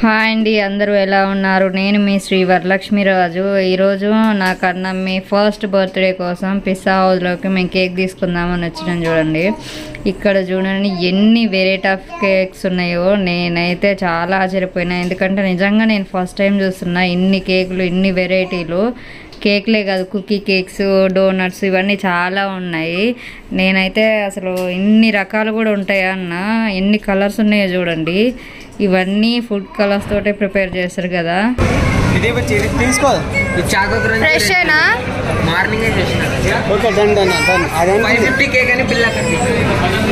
Hi అండి, అందరూ ఎలా ఉన్నారు? నేను మీ శ్రీ వరలక్ష్మీరాజు. ఈరోజు నా కన్నమ్మి ఫస్ట్ బర్త్డే కోసం పిజ్జా హౌస్లోకి మేము కేక్ తీసుకుందామని వచ్చినాం. చూడండి, ఇక్కడ చూడండి ఎన్ని వెరైటీ ఆఫ్ కేక్స్ ఉన్నాయో. నేనైతే చాలా ఆశ్చర్యపోయినా, ఎందుకంటే నిజంగా నేను ఫస్ట్ టైం చూస్తున్నా ఇన్ని కేకులు, ఇన్ని వెరైటీలు. కేక్లే కాదు, కుకీ కేక్స్, డోనట్స్ ఇవన్నీ చాలా ఉన్నాయి. నేనైతే అసలు ఇన్ని రకాలు కూడా ఉంటాయా అన్న, ఎన్ని కలర్స్ ఉన్నాయో చూడండి. ఇవన్నీ ఫుడ్ కలర్స్ తోటే ప్రిపేర్ చేస్తారు కదా.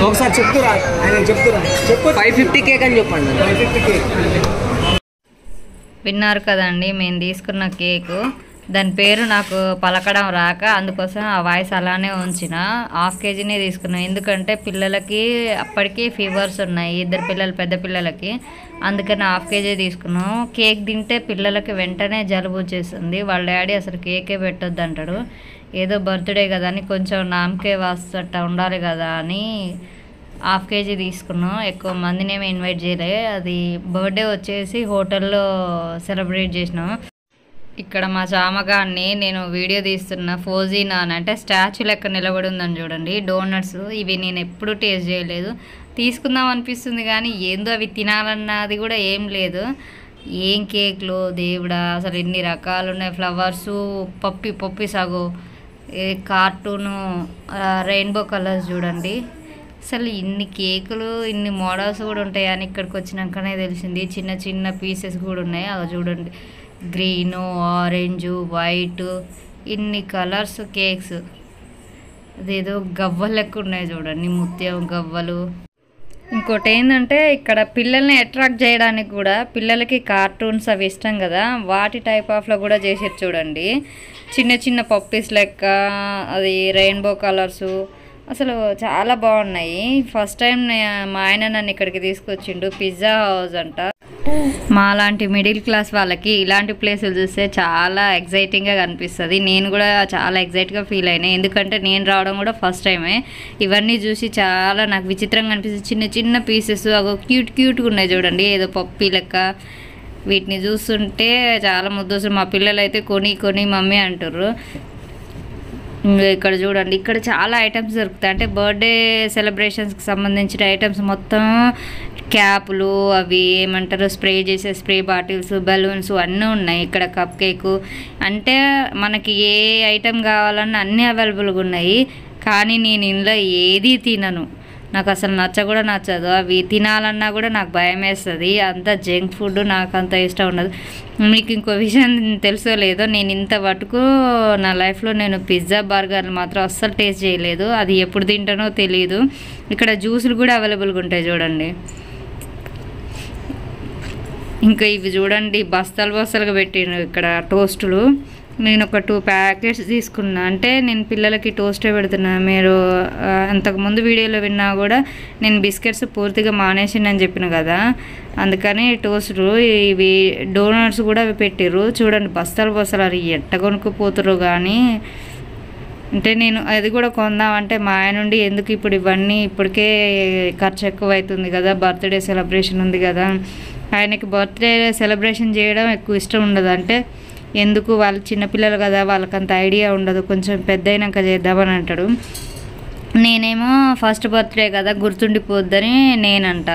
ఒకసారి చెప్తురా, ఆయన చెప్తురా, చెప్పు 550 కేక్ అని చెప్పండి. 550 కేక్ విన్నారు కదండి మేము తీసుకున్న కేకు. దాని పేరు నాకు పలకడం రాక, అందుకోసం ఆ వాయిస్ అలానే ఉంచిన. హాఫ్ కేజీనే తీసుకున్నాను, ఎందుకంటే పిల్లలకి అప్పటికే ఫీవర్స్ ఉన్నాయి, ఇద్దరు పిల్లలు, పెద్ద పిల్లలకి. అందుకని హాఫ్ కేజీ తీసుకున్నాం. కేక్ తింటే పిల్లలకి వెంటనే జలుబు వచ్చేస్తుంది. వాళ్ళ డాడీ అసలు కేకే పెట్టొద్దు అంటాడు. ఏదో బర్త్డే కదా అని కొంచెం నామకే వాస్తట ఉండాలి కదా అని హాఫ్ కేజీ తీసుకున్నాం. ఎక్కువ మందినేమో ఇన్వైట్ చేయలే. అది బర్త్డే వచ్చేసి హోటల్లో సెలబ్రేట్ చేసినాం. ఇక్కడ మా చామగాన్ని నేను వీడియో తీస్తున్న ఫోజీనా అని, అంటే స్టాచ్యూ లెక్క నిలబడి ఉందని చూడండి. డోనట్స్ ఇవి నేను ఎప్పుడూ టేస్ట్ చేయలేదు. తీసుకుందాం అనిపిస్తుంది కానీ ఏందో అవి తినాలన్నది కూడా ఏం లేదు. ఏం కేక్లు దేవుడా, అసలు ఎన్ని రకాలు ఉన్నాయి. ఫ్లవర్సు, పప్పి సాగు, కార్టూను, రెయిన్బో కలర్స్ చూడండి. అసలు ఇన్ని కేకులు, ఇన్ని మోడల్స్ కూడా ఉంటాయని ఇక్కడికి వచ్చినాకనే తెలిసింది. చిన్న చిన్న పీసెస్ కూడా ఉన్నాయి. అవి చూడండి, గ్రీను, ఆరెంజు, వైట్, ఇన్ని కలర్స్ కేక్స్. అదేదో గవ్వలు లెక్క ఉన్నాయి చూడండి, ముత్యం గవ్వలు. ఇంకోటి ఏంటంటే ఇక్కడ పిల్లల్ని అట్రాక్ట్ చేయడానికి కూడా, పిల్లలకి కార్టూన్స్ అవి ఇష్టం కదా, వాటి టైప్ ఆఫ్లో కూడా చేసేది చూడండి. చిన్న చిన్న పప్పీస్ లెక్క, అది రెయిన్బో కలర్సు, అసలు చాలా బాగున్నాయి. ఫస్ట్ టైం మా ఆయన నన్ను ఇక్కడికి తీసుకొచ్చిండు. పిజ్జా హౌస్ అంట. మా లాంటి మిడిల్ క్లాస్ వాళ్ళకి ఇలాంటి ప్లేసులు చూస్తే చాలా ఎగ్జైటింగ్గా కనిపిస్తుంది. నేను కూడా చాలా ఎగ్జైట్గా ఫీల్ అయినా, ఎందుకంటే నేను రావడం కూడా ఫస్ట్ టైమే. ఇవన్నీ చూసి చాలా నాకు విచిత్రంగా అనిపిస్తుంది. చిన్న చిన్న పీసెస్ అవి క్యూట్గా ఉన్నాయి చూడండి, ఏదో పప్పీ లెక్క. వీటిని చూస్తుంటే చాలా ముద్దొస్తుంది. మా పిల్లలు అయితే కొని మమ్మీ అంటారు. ఇక్కడ చూడండి, ఇక్కడ చాలా ఐటమ్స్ దొరుకుతాయి. అంటే బర్త్డే సెలబ్రేషన్స్కి సంబంధించిన ఐటమ్స్ మొత్తం, క్యాపులు, అవి ఏమంటారు స్ప్రే చేసే స్ప్రే బాటిల్స్, బలూన్స్ అన్నీ ఉన్నాయి ఇక్కడ. కప్ కేకు అంటే మనకి ఏ ఐటెం కావాలన్నా అన్నీ అవైలబుల్గా ఉన్నాయి. కానీ నేను ఇందులో ఏది తినను, నాకు అసలు నచ్చదు. అవి తినాలన్నా కూడా నాకు భయం వేస్తుంది. అంత జంక్ ఫుడ్ నాకు అంత ఇష్టం ఉండదు. మీకు ఇంకో విషయం తెలుసో లేదో, నేను ఇంతవరకు నా లైఫ్లో నేను పిజ్జా, బర్గర్లు మాత్రం అస్సలు టేస్ట్ చేయలేదు. అది ఎప్పుడు తింటానో తెలియదు. ఇక్కడ జ్యూసులు కూడా అవైలబుల్గా ఉంటాయి చూడండి. ఇంకా ఇవి చూడండి, బస్తాలుగా పెట్టిన ఇక్కడ టోస్టులు. నేను ఒక 2 ప్యాకెట్స్ తీసుకున్నా. అంటే నేను పిల్లలకి టోస్టే పెడుతున్నా. మీరు అంతకుముందు వీడియోలో విన్నా కూడా నేను బిస్కెట్స్ పూర్తిగా మానేసిందని చెప్పిన కదా, అందుకని టోస్టులు, ఇవి డోనట్స్ కూడా అవి పెట్టిర్రు చూడండి. బస్తాలు అవి ఎట్ట కొనుక్కుపోతురు కానీ. అంటే నేను అది కూడా కొందామంటే మా ఆయన నుండి, ఎందుకు ఇప్పుడు ఇవన్నీ, ఇప్పటికే ఖర్చు ఎక్కువ అవుతుంది కదా, బర్త్డే సెలబ్రేషన్ ఉంది కదా. ఆయనకి బర్త్డే సెలబ్రేషన్ చేయడం ఎక్కువ ఇష్టం ఉండదు. అంటే ఎందుకు, వాళ్ళు చిన్నపిల్లలు కదా, వాళ్ళకంత ఐడియా ఉండదు, కొంచెం పెద్ద అయినాక చేద్దామని అంటాడు. నేనేమో ఫస్ట్ బర్త్డే కదా, గుర్తుండిపోద్దని నేనంట.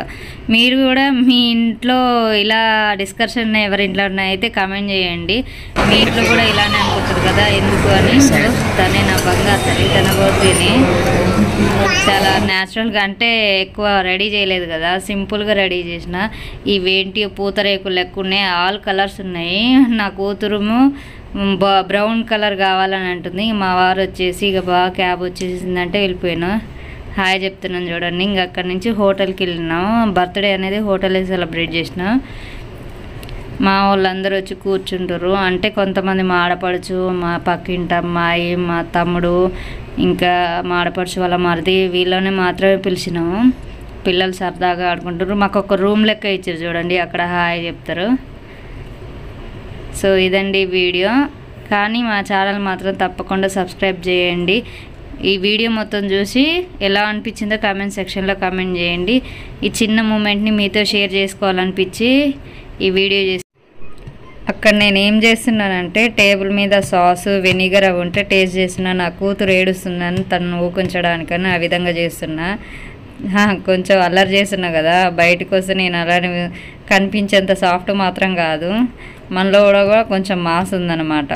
మీరు కూడా మీ ఇంట్లో ఇలా డిస్కషన్ ఎవరి ఇంట్లో అయితే కామెంట్ చేయండి. మీ ఇంట్లో కూడా ఇలానే అనుకుంటారు కదా, ఎందుకు అని. తనే నా బంగారు తల్లి, తన బర్త్డేని చాలా న్యాచురల్గా, అంటే ఎక్కువ రెడీ చేయలేదు కదా, సింపుల్గా రెడీ చేసిన. ఇవేంటి పూతరేకులు లెక్క ఉన్నాయి, ఆల్ కలర్స్ ఉన్నాయి. నా కూతురుము బ్రౌన్ కలర్ కావాలని అంటుంది. మా వారు వచ్చేసి ఇక బాగా క్యాబ్ వచ్చేసిందంటే వెళ్ళిపోయినా. హాయ్ చెప్తున్నాను చూడండి. ఇంక అక్కడి నుంచి హోటల్కి వెళ్ళినాం. బర్త్డే అనేది హోటల్లో సెలబ్రేట్ చేసిన. మా వాళ్ళందరూ వచ్చి కూర్చుంటారు. అంటే కొంతమంది మా ఆడపడుచు, మా పక్కింటి అమ్మాయి, మా తమ్ముడు, ఇంకా మా ఆడపడుచు వాళ్ళ మరిది, వీళ్ళని మాత్రమే పిలిచినాము. పిల్లలు సరదాగా ఆడుకుంటారు. మాకు ఒక రూమ్ లెక్క ఇచ్చారు చూడండి, అక్కడ హాయ్ చెప్తారు. సో ఇదండి వీడియో. కానీ మా ఛానల్ మాత్రం తప్పకుండా సబ్స్క్రైబ్ చేయండి. ఈ వీడియో మొత్తం చూసి ఎలా అనిపించిందో కామెంట్ సెక్షన్లో కామెంట్ చేయండి. ఈ చిన్న మూమెంట్ని మీతో షేర్ చేసుకోవాలనిపించి ఈ వీడియో చేసి అక్కడ నేను ఏం చేస్తున్నానంటే టేబుల్ మీద సాసు వెనిగర్ అవి ఉంటే టేస్ట్ చేస్తున్నా. నా కూతురు ఏడుస్తుందని తను ఊకుంచడానికని ఆ విధంగా చేస్తున్నా. కొంచెం అల్లరి చేస్తున్నా కదా, బయటకు వస్తే నేను అలానే కనిపించేంత సాఫ్ట్ మాత్రం కాదు, మనలో కూడా కొంచెం మాస్ ఉందన్నమాట.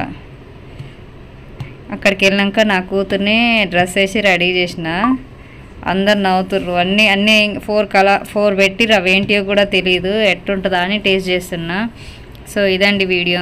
అక్కడికి వెళ్ళాక నా కూతుర్ని డ్రెస్ వేసి రెడీ చేసిన. అందరు నవ్వుతుర్రు. అన్నీ 4 పెట్టిర్రు, అవేంటియో కూడా తెలియదు, ఎట్టుంటుందా అని టేస్ట్ చేస్తున్నా. సో ఇదండి వీడియో.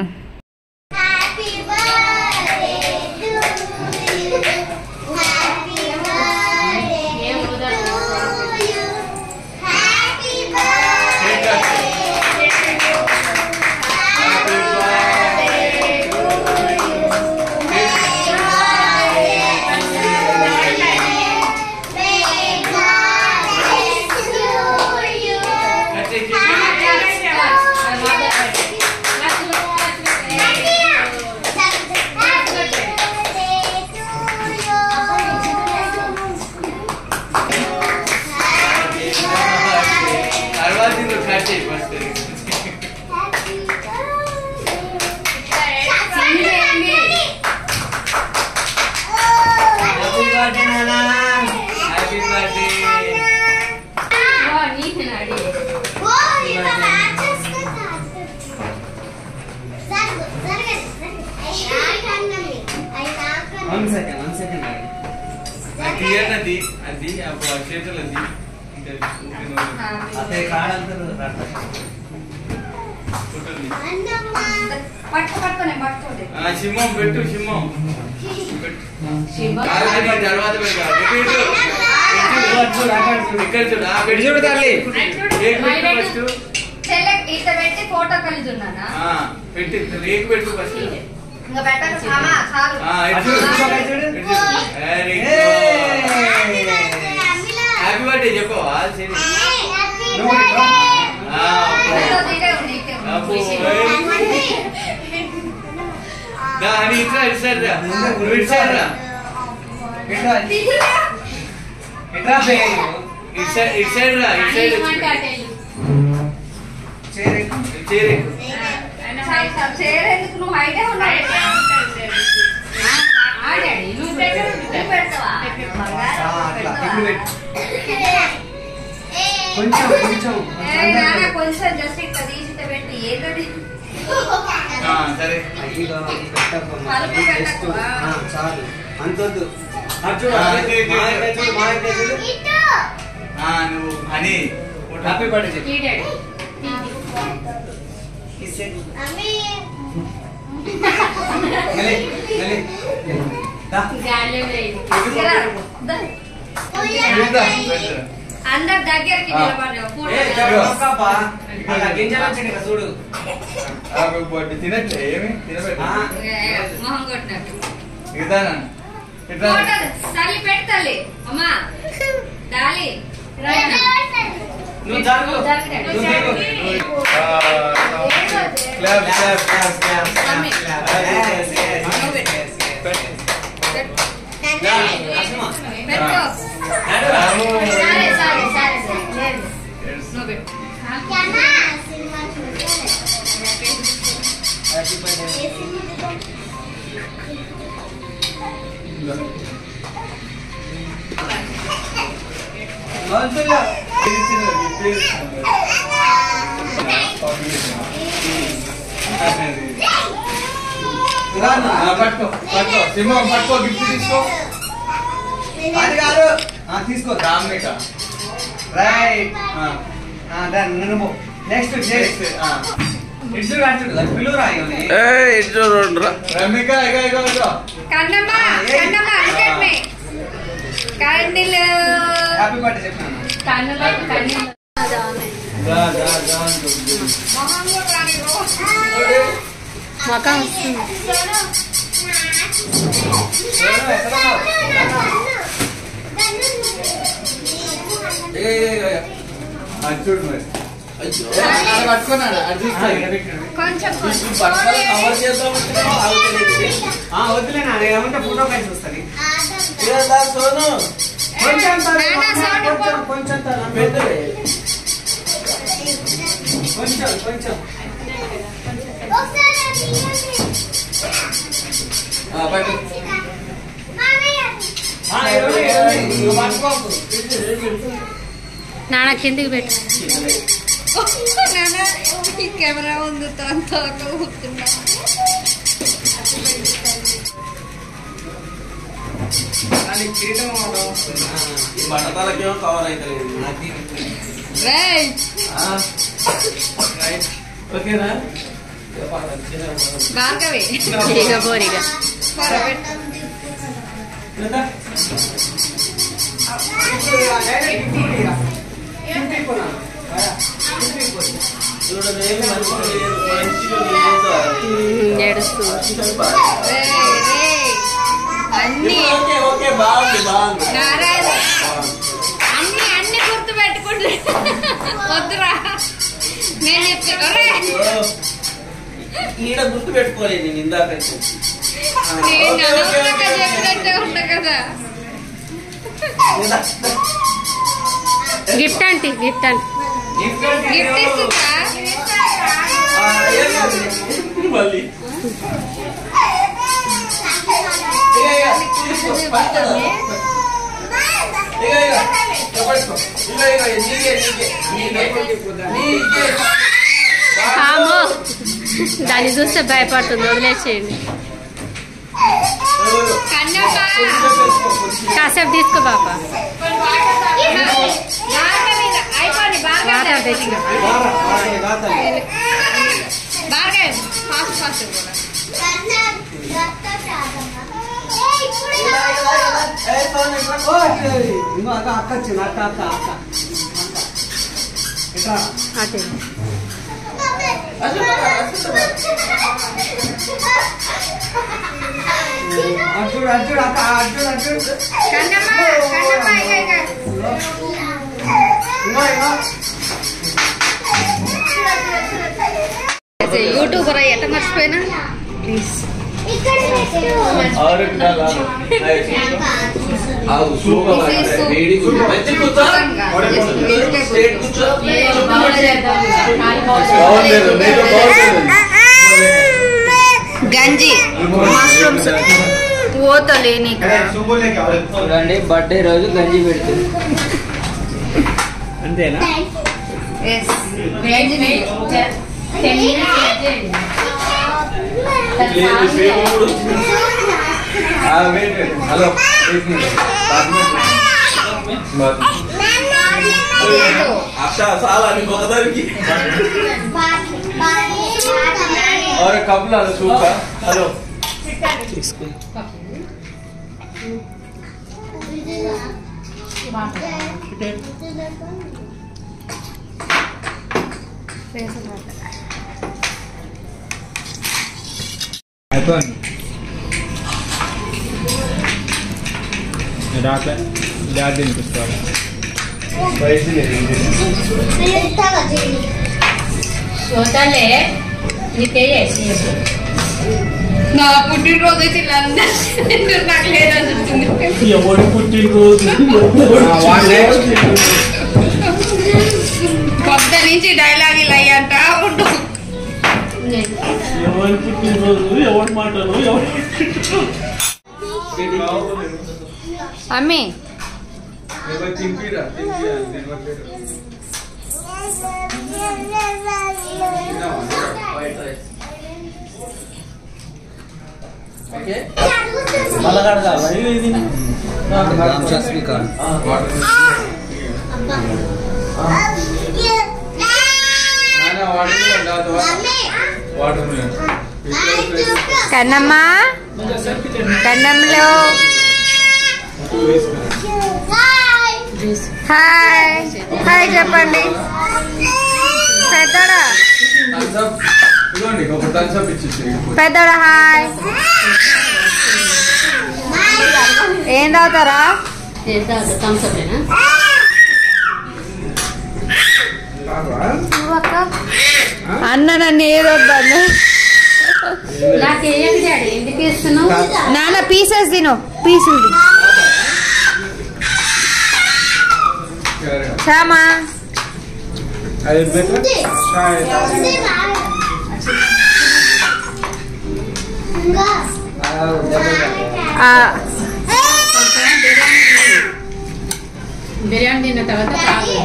సింహం పెట్టు, సింహం తర్వాత పెట్టి ఫోటో కలిసి పెట్టి రేకు పెట్టు ఫస్ట్. హ్యాపీ బర్త్డే చెప్పవా? కొంచెం జస్ట్ ఇట్లా తీసి పెట్టి ఏదది సరే చాలు అంతొద్దు. నువ్వు అని హ్యాపీ బర్త్డే చెప్పు. అందరు దగ్గరికి చూడు తినట్లే ఏమి తినబెట్ట మొహం కొట్టినట్టు తల్లి పెడతాలి అమ్మా డాలి నువ్వు జరుగు. క్లాప్ క్లాప్ క్లాప్ క్లాప్ పట్టుకో పట్టుకో సింహం పట్టుకో గిఫ్ట్ తీసుకో. అది కాదు తీసుకో రామ్మిక రైట్. నెక్స్ట్ రమ్మిక హ్యాపీ బర్త్డే చెప్పాను. మొఖం వస్తుంది. చూడు మరి పట్టుకున్నాడు వద్దులేనా ఏమంటే ఫోటో కలిసి వస్తుంది. కొంచెం కొంచెం కొంచెం పట్టు నాన్న కిందికి పెట్టు. కెమెరా ఉంది తనతో బట్టతలకేమో కవర్ అవుతలేదు ఓకేనా భార్గవి ఇక బోరిగా ఏడుస్తూ అన్ని ఓకే బాగుంది బాగుంది నారాయణ అన్ని అన్ని గుర్తు పెట్టుకుంటే వద్దురా నేను చెప్తాను ఈడ గుర్తు పెట్టుకోలేదు నేను ఇందాక చెప్పినట్టే ఉంటా కదా. గిఫ్ట్ అంటే గిఫ్ట్ అంటే గిఫ్ట్ ఇస్తుందా మళ్ళీ ఆమో దాన్ని చూస్తే భయపడుతుంది, వదిలేసేయండి. కాసేపు తీసుకో బాబా. వాటర్ తెచ్చిన అక్క వచ్చింది అక్క అక్క అక్క అటే అర్జుడు అర్జుడు అక్క అర్జుడు అర్జుడు యూట్యూబర్ ఎట్ట మర్చిపోయినా ప్లీజ్ గంజి మష్రూమ్స్ ఓతలేని చూడండి బర్త్డే రోజు గంజి పెడుతుంది అంతేనా హలో అచ్చా చాలా ఒకదానికి और कब ला सूप का हेलो నా పుట్టినరోజు అయితే నాకు లేదనిపిస్తుంది. ఎవరి పుట్టినరోజు కొత్త నుంచి డైలాగ్ ఇలా అయ్యంట ఉండు. ఎవరి పుట్టినరోజు ఎవరి మాటలు ఎవరి అమ్మి కన్నమ్మ కన్నంలో హాయ్ హాయ్ చెప్పండి. పెద్దోడా పెద్దోడా హాయ్. ఏం తాగుతారా? అన్న నన్ను ఏదొద్దు ఎందుకు ఇస్తున్నావు? నాన్న పీసెస్ తిను పీసులు శ్యామా అది పెట్టు. బిర్యానీ తిన్న తర్వాత తాగు.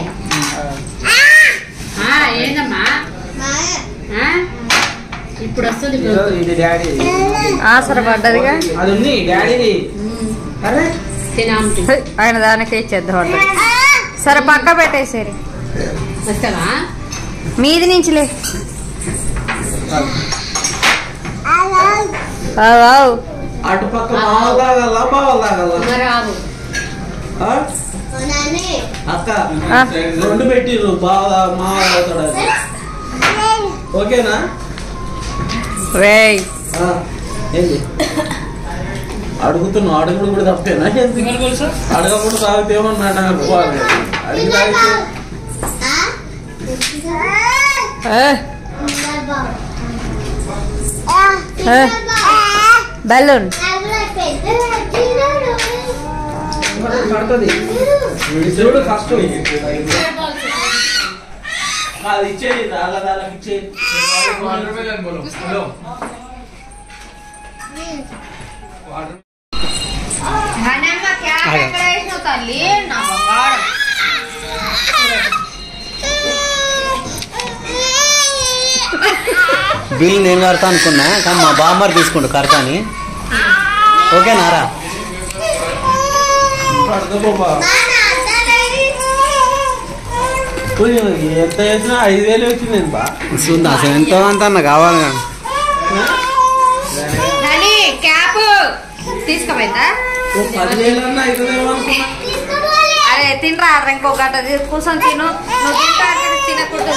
ఏందమ్మా ఇప్పుడు వస్తుంది. ఇది డాడీ ఆసర పడ్డదిగా అది ఉంది డాడీది. అరే తినాము. ఆయన దానికే ఇచ్చేద్దాం అంటే. సరే పక్క పెట్టేసేరి. వస్తావా? మీది నుంచిలే. అటు పక్క బావలాగల్లా బావలాగల్లా మరి ఆగు. అక్క రెండు పెట్టిర్రు బాగా మావుతాడు. ఓకేనా? రేయ్ ఏంది అడుగుతున్నావు? అడుగుడు కూడా తప్పేనా? అడగకుండా తాగితేమన్నా నాకు అడిగి తాగితే బెలూన్ పడుతుంది చూడు ఫస్ట్ అది ఇచ్చేది దానికి ఇచ్చేది. తల్లి బిల్ నేను కడతా అనుకున్నా కానీ మా బామ్మర్ తీసుకుంటా కడతాని. ఓకేనారా? ఎంత చేసినా 5,000 వచ్చింది. బా చూద్దాం అసలు ఎంతో అంత అన్న కావాలి కానీ క్యాప్ తీసుకోపోయిందా? 10,000 అన్నా అవుతుందేమో అనుకున్నా. అరే తినరా ఇంకో గంట కూర్చొని తిను. నువ్వు తింటా తినకూడదు.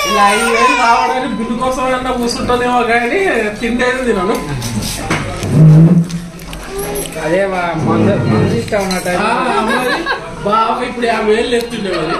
ఇలా 5,000 రావడానికి బిల్లు కోసం ఏమన్నా కూర్చుంటుందేమో కానీ తిండేది తినను. అదే మందు ఇస్తా ఉన్నట్టు బాగా ఇప్పుడు 50,000 ఎత్తుండే మరి.